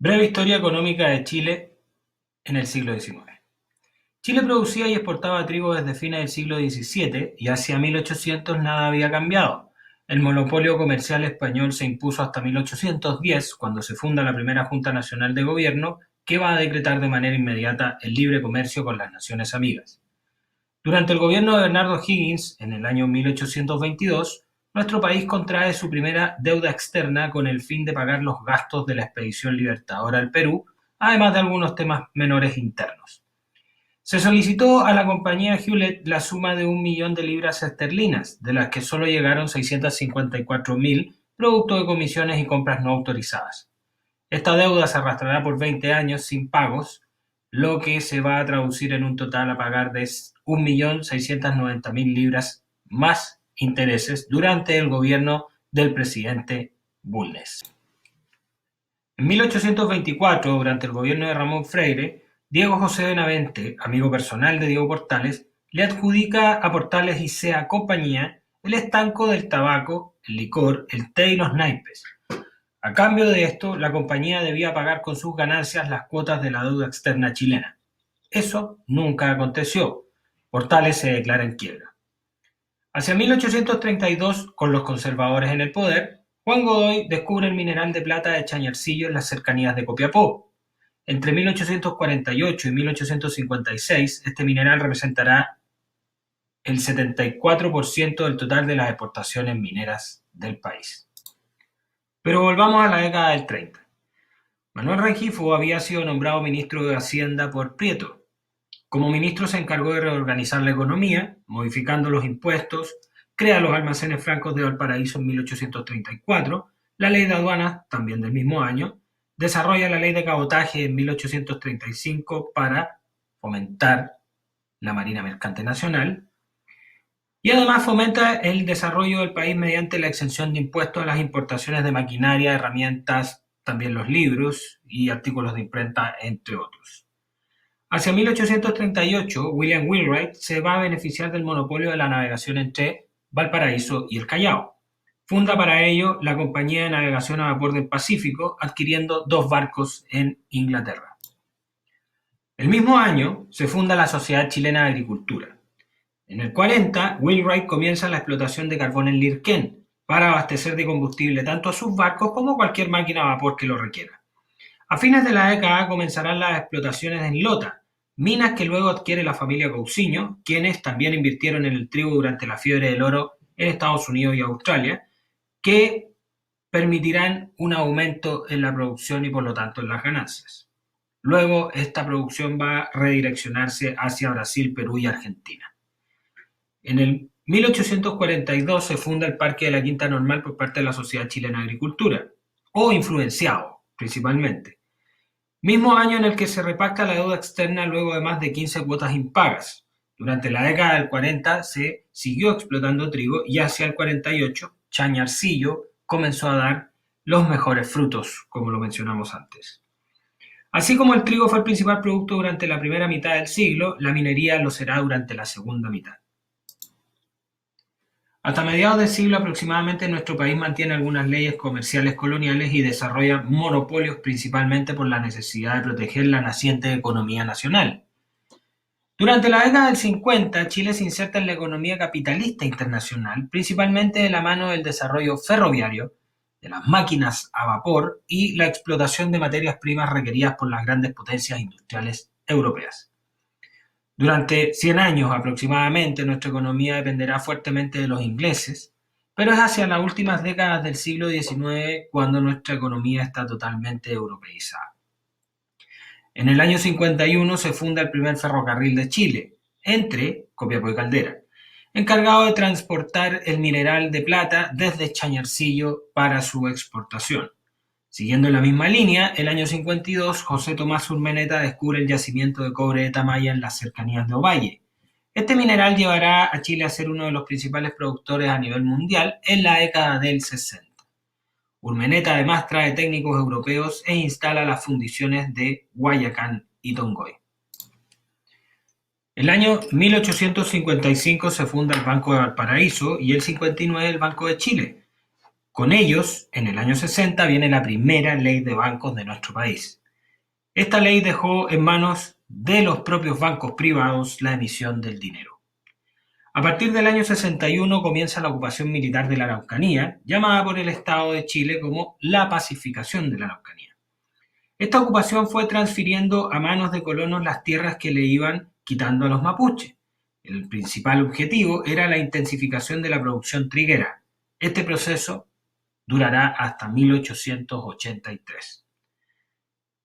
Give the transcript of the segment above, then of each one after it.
Breve historia económica de Chile en el siglo XIX. Chile producía y exportaba trigo desde fines del siglo XVII y hacia 1800 nada había cambiado. El monopolio comercial español se impuso hasta 1810, cuando se funda la primera Junta Nacional de Gobierno, que va a decretar de manera inmediata el libre comercio con las naciones amigas. Durante el gobierno de Bernardo Higgins, en el año 1822, nuestro país contrae su primera deuda externa con el fin de pagar los gastos de la expedición libertadora al Perú, además de algunos temas menores internos. Se solicitó a la compañía Hewlett la suma de 1 millón de libras esterlinas, de las que solo llegaron 654.000, producto de comisiones y compras no autorizadas. Esta deuda se arrastrará por 20 años sin pagos, lo que se va a traducir en un total a pagar de 1.690.000 libras más intereses durante el gobierno del presidente Bulnes. En 1824, durante el gobierno de Ramón Freire, Diego José Benavente, amigo personal de Diego Portales, le adjudica a Portales y Sea Compañía el estanco del tabaco, el licor, el té y los naipes. A cambio de esto, la compañía debía pagar con sus ganancias las cuotas de la deuda externa chilena. Eso nunca aconteció. Portales se declara en quiebra. Hacia 1832, con los conservadores en el poder, Juan Godoy descubre el mineral de plata de Chañarcillo en las cercanías de Copiapó. Entre 1848 y 1856, este mineral representará el 74% del total de las exportaciones mineras del país. Pero volvamos a la década del 30. Manuel Rengifo había sido nombrado ministro de Hacienda por Prieto. Como ministro se encargó de reorganizar la economía, modificando los impuestos, crea los almacenes francos de Valparaíso en 1834, la ley de aduanas, también del mismo año, desarrolla la ley de cabotaje en 1835 para fomentar la Marina Mercante Nacional, y además fomenta el desarrollo del país mediante la exención de impuestos a las importaciones de maquinaria, herramientas, también los libros y artículos de imprenta, entre otros. Hacia 1838, William Wheelwright se va a beneficiar del monopolio de la navegación entre Valparaíso y el Callao. Funda para ello la Compañía de Navegación a Vapor del Pacífico, adquiriendo 2 barcos en Inglaterra. El mismo año se funda la Sociedad Chilena de Agricultura. En el 40, Wheelwright comienza la explotación de carbón en Lirquén para abastecer de combustible tanto a sus barcos como cualquier máquina a vapor que lo requiera. A fines de la década comenzarán las explotaciones en Lota, minas que luego adquiere la familia Cousiño, quienes también invirtieron en el trigo durante la fiebre del oro en Estados Unidos y Australia, que permitirán un aumento en la producción y por lo tanto en las ganancias. Luego esta producción va a redireccionarse hacia Brasil, Perú y Argentina. En el 1842 se funda el Parque de la Quinta Normal por parte de la Sociedad Chilena de Agricultura, o influenciado principalmente. Mismo año en el que se repacta la deuda externa luego de más de 15 cuotas impagas. Durante la década del 40 se siguió explotando trigo y hacia el 48 Chañarcillo comenzó a dar los mejores frutos, como lo mencionamos antes. Así como el trigo fue el principal producto durante la primera mitad del siglo, la minería lo será durante la segunda mitad. Hasta mediados del siglo aproximadamente nuestro país mantiene algunas leyes comerciales coloniales y desarrolla monopolios principalmente por la necesidad de proteger la naciente economía nacional. Durante la década del 50, Chile se inserta en la economía capitalista internacional, principalmente de la mano del desarrollo ferroviario, de las máquinas a vapor y la explotación de materias primas requeridas por las grandes potencias industriales europeas. Durante 100 años aproximadamente nuestra economía dependerá fuertemente de los ingleses, pero es hacia las últimas décadas del siglo XIX cuando nuestra economía está totalmente europeizada. En el año 51 se funda el primer ferrocarril de Chile, entre Copiapó y Caldera, encargado de transportar el mineral de plata desde Chañarcillo para su exportación. Siguiendo la misma línea, el año 52, José Tomás Urmeneta descubre el yacimiento de cobre de Tamaya en las cercanías de Ovalle. Este mineral llevará a Chile a ser uno de los principales productores a nivel mundial en la década del 60. Urmeneta además trae técnicos europeos e instala las fundiciones de Guayacán y Tongoy. El año 1855 se funda el Banco de Valparaíso y el 59 el Banco de Chile, Con ellos, en el año 60, viene la primera ley de bancos de nuestro país. Esta ley dejó en manos de los propios bancos privados la emisión del dinero. A partir del año 61 comienza la ocupación militar de la Araucanía, llamada por el Estado de Chile como la pacificación de la Araucanía. Esta ocupación fue transfiriendo a manos de colonos las tierras que le iban quitando a los mapuches. El principal objetivo era la intensificación de la producción triguera. Este proceso durará hasta 1883.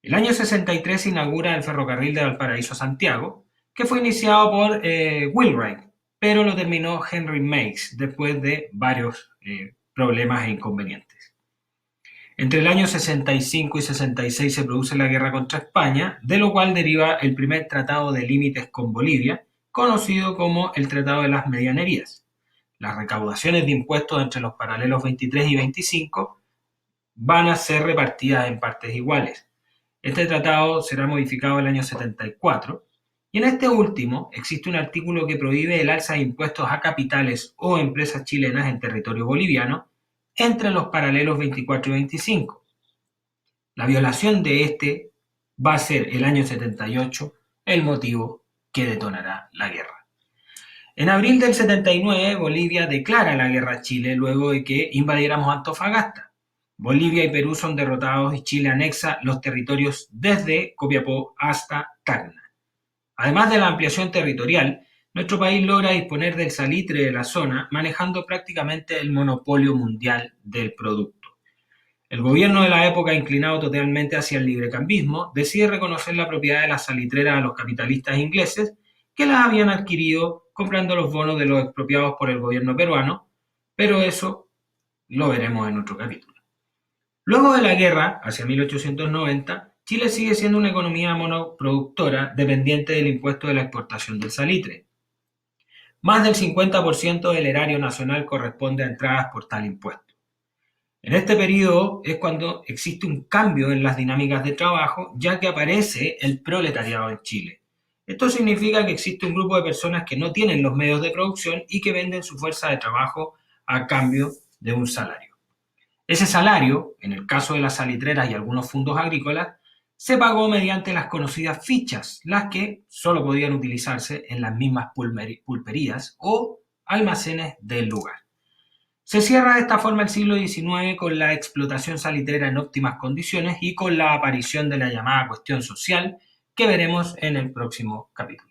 El año 63 se inaugura el ferrocarril de Valparaíso a Santiago, que fue iniciado por Wheelwright, pero lo terminó Henry Meigs después de varios problemas e inconvenientes. Entre el año 65 y 66 se produce la guerra contra España, de lo cual deriva el primer tratado de límites con Bolivia, conocido como el Tratado de las Medianerías. Las recaudaciones de impuestos entre los paralelos 23 y 25 van a ser repartidas en partes iguales. Este tratado será modificado el año 74 y en este último existe un artículo que prohíbe el alza de impuestos a capitales o empresas chilenas en territorio boliviano entre los paralelos 24 y 25. La violación de este va a ser el año 78 el motivo que detonará la guerra. En abril del 79, Bolivia declara la guerra a Chile luego de que invadiéramos Antofagasta. Bolivia y Perú son derrotados y Chile anexa los territorios desde Copiapó hasta Tacna. Además de la ampliación territorial, nuestro país logra disponer del salitre de la zona, manejando prácticamente el monopolio mundial del producto. El gobierno de la época, inclinado totalmente hacia el librecambismo, decide reconocer la propiedad de las salitreras a los capitalistas ingleses que las habían adquirido comprando los bonos de los expropiados por el gobierno peruano, pero eso lo veremos en otro capítulo. Luego de la guerra, hacia 1890, Chile sigue siendo una economía monoproductora dependiente del impuesto de la exportación del salitre. Más del 50% del erario nacional corresponde a entradas por tal impuesto. En este periodo es cuando existe un cambio en las dinámicas de trabajo, ya que aparece el proletariado en Chile. Esto significa que existe un grupo de personas que no tienen los medios de producción y que venden su fuerza de trabajo a cambio de un salario. Ese salario, en el caso de las salitreras y algunos fondos agrícolas, se pagó mediante las conocidas fichas, las que solo podían utilizarse en las mismas pulperías o almacenes del lugar. Se cierra de esta forma el siglo XIX con la explotación salitrera en óptimas condiciones y con la aparición de la llamada cuestión social que veremos en el próximo capítulo.